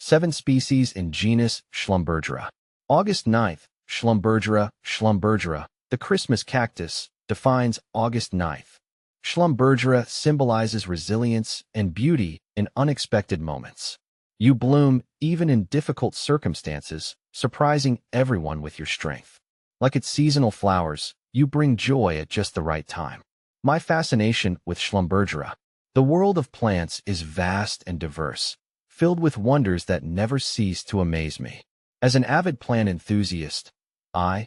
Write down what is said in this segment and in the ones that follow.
7 species in genus Schlumbergera. August 9th, Schlumbergera, the Christmas cactus, defines August 9th. Schlumbergera symbolizes resilience and beauty in unexpected moments. You bloom even in difficult circumstances, surprising everyone with your strength. Like its seasonal flowers, you bring joy at just the right time. My fascination with Schlumbergera. The world of plants is vast and diverse, filled with wonders that never cease to amaze me. As an avid plant enthusiast, I,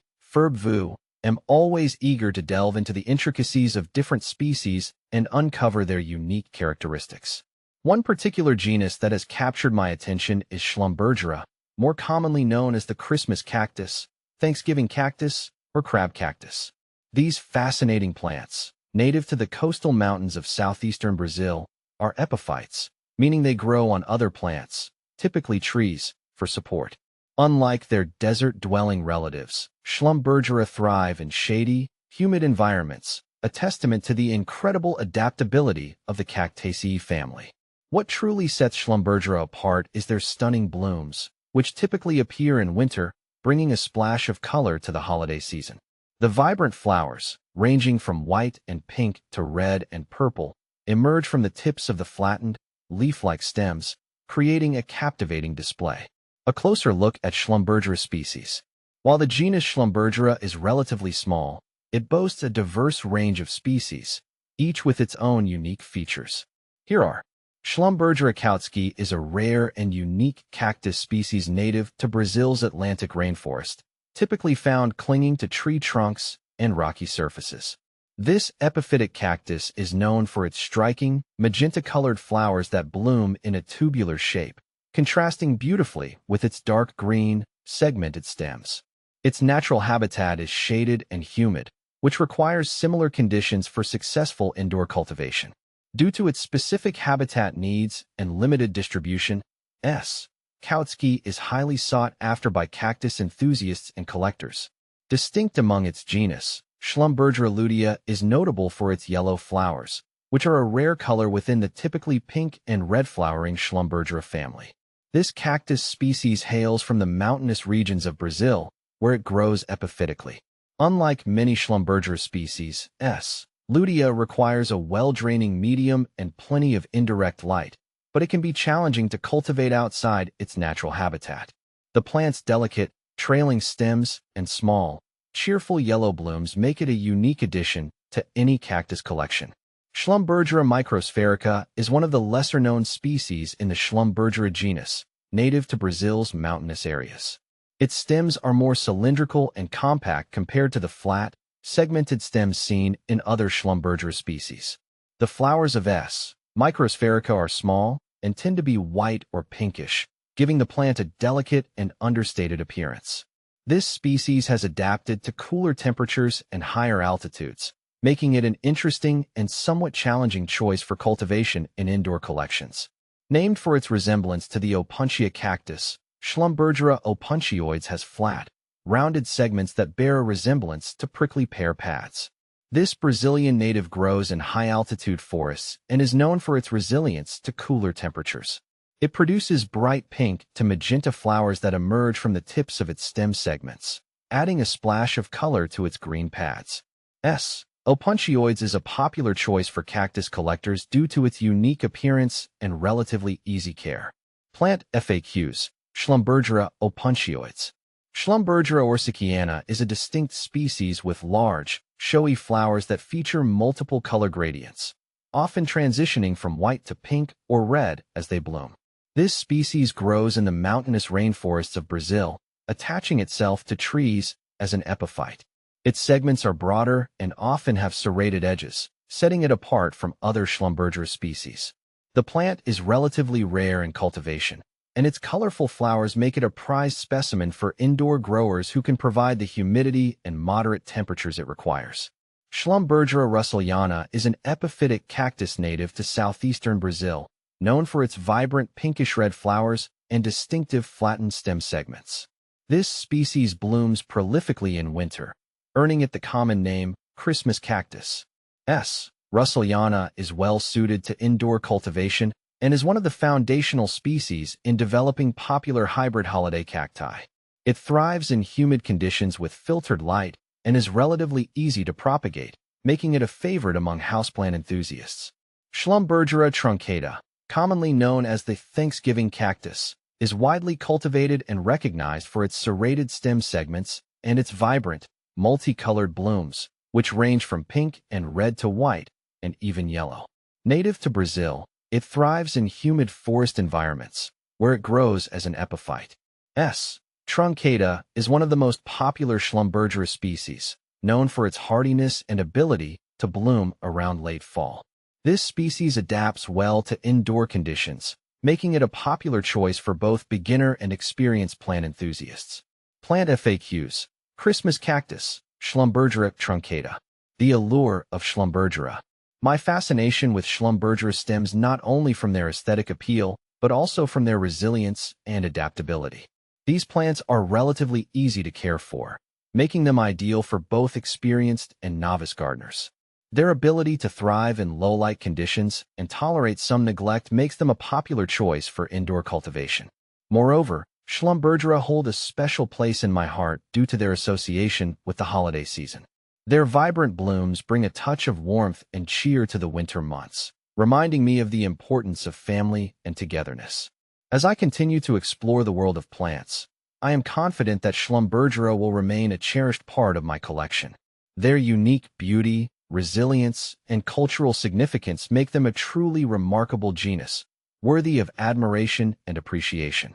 am always eager to delve into the intricacies of different species and uncover their unique characteristics. One particular genus that has captured my attention is Schlumbergera, more commonly known as the Christmas cactus, Thanksgiving cactus, or crab cactus. These fascinating plants, native to the coastal mountains of southeastern Brazil, are epiphytes, meaning they grow on other plants, typically trees, for support. Unlike their desert-dwelling relatives, Schlumbergera thrive in shady, humid environments, a testament to the incredible adaptability of the Cactaceae family. What truly sets Schlumbergera apart is their stunning blooms, which typically appear in winter, bringing a splash of color to the holiday season. The vibrant flowers, ranging from white and pink to red and purple, emerge from the tips of the flattened, leaf-like stems, creating a captivating display. A closer look at Schlumbergera species. While the genus Schlumbergera is relatively small, it boasts a diverse range of species, each with its own unique features. Here are. Schlumbergera kautsky is a rare and unique cactus species native to Brazil's Atlantic rainforest, typically found clinging to tree trunks and rocky surfaces. This epiphytic cactus is known for its striking, magenta-colored flowers that bloom in a tubular shape, contrasting beautifully with its dark green, segmented stems. Its natural habitat is shaded and humid, which requires similar conditions for successful indoor cultivation. Due to its specific habitat needs and limited distribution, kautsky is highly sought after by cactus enthusiasts and collectors. Distinct among its genus, Schlumbergera lutea is notable for its yellow flowers, which are a rare color within the typically pink and red-flowering Schlumbergera family. This cactus species hails from the mountainous regions of Brazil, where it grows epiphytically. Unlike many Schlumbergera species, lutea requires a well-draining medium and plenty of indirect light, but it can be challenging to cultivate outside its natural habitat. The plant's delicate, trailing stems and small, cheerful yellow blooms make it a unique addition to any cactus collection. Schlumbergera microspherica is one of the lesser-known species in the Schlumbergera genus, native to Brazil's mountainous areas. Its stems are more cylindrical and compact compared to the flat, segmented stems seen in other Schlumbergera species. The flowers of S. microspherica are small and tend to be white or pinkish, giving the plant a delicate and understated appearance. This species has adapted to cooler temperatures and higher altitudes, making it an interesting and somewhat challenging choice for cultivation in indoor collections. Named for its resemblance to the opuntia cactus, Schlumbergera opuncioides has flat, rounded segments that bear a resemblance to prickly pear pads. This Brazilian native grows in high-altitude forests and is known for its resilience to cooler temperatures. It produces bright pink to magenta flowers that emerge from the tips of its stem segments, adding a splash of color to its green pads. Opuncioides is a popular choice for cactus collectors due to its unique appearance and relatively easy care. Plant FAQs. Schlumbergera opuncioides. Schlumbergera orsickiana is a distinct species with large, showy flowers that feature multiple color gradients, often transitioning from white to pink or red as they bloom. This species grows in the mountainous rainforests of Brazil, attaching itself to trees as an epiphyte. Its segments are broader and often have serrated edges, setting it apart from other Schlumbergera species. The plant is relatively rare in cultivation, and its colorful flowers make it a prized specimen for indoor growers who can provide the humidity and moderate temperatures it requires. Schlumbergera russelliana is an epiphytic cactus native to southeastern Brazil, known for its vibrant pinkish-red flowers and distinctive flattened stem segments. This species blooms prolifically in winter, earning it the common name Christmas cactus. Russelliana is well suited to indoor cultivation and is one of the foundational species in developing popular hybrid holiday cacti. It thrives in humid conditions with filtered light and is relatively easy to propagate, making it a favorite among houseplant enthusiasts. Schlumbergera truncata, commonly known as the Thanksgiving cactus, is widely cultivated and recognized for its serrated stem segments and its vibrant, multicolored blooms, which range from pink and red to white and even yellow. Native to Brazil, it thrives in humid forest environments, where it grows as an epiphyte. Truncata is one of the most popular Schlumbergera species, known for its hardiness and ability to bloom around late fall. This species adapts well to indoor conditions, making it a popular choice for both beginner and experienced plant enthusiasts. Plant FAQs: Christmas cactus, Schlumbergera truncata. The allure of Schlumbergera. My fascination with Schlumbergera stems not only from their aesthetic appeal, but also from their resilience and adaptability. These plants are relatively easy to care for, making them ideal for both experienced and novice gardeners. Their ability to thrive in low-light conditions and tolerate some neglect makes them a popular choice for indoor cultivation. Moreover, Schlumbergera hold a special place in my heart due to their association with the holiday season. Their vibrant blooms bring a touch of warmth and cheer to the winter months, reminding me of the importance of family and togetherness. As I continue to explore the world of plants, I am confident that Schlumbergera will remain a cherished part of my collection. Their unique beauty, resilience, and cultural significance make them a truly remarkable genus, worthy of admiration and appreciation.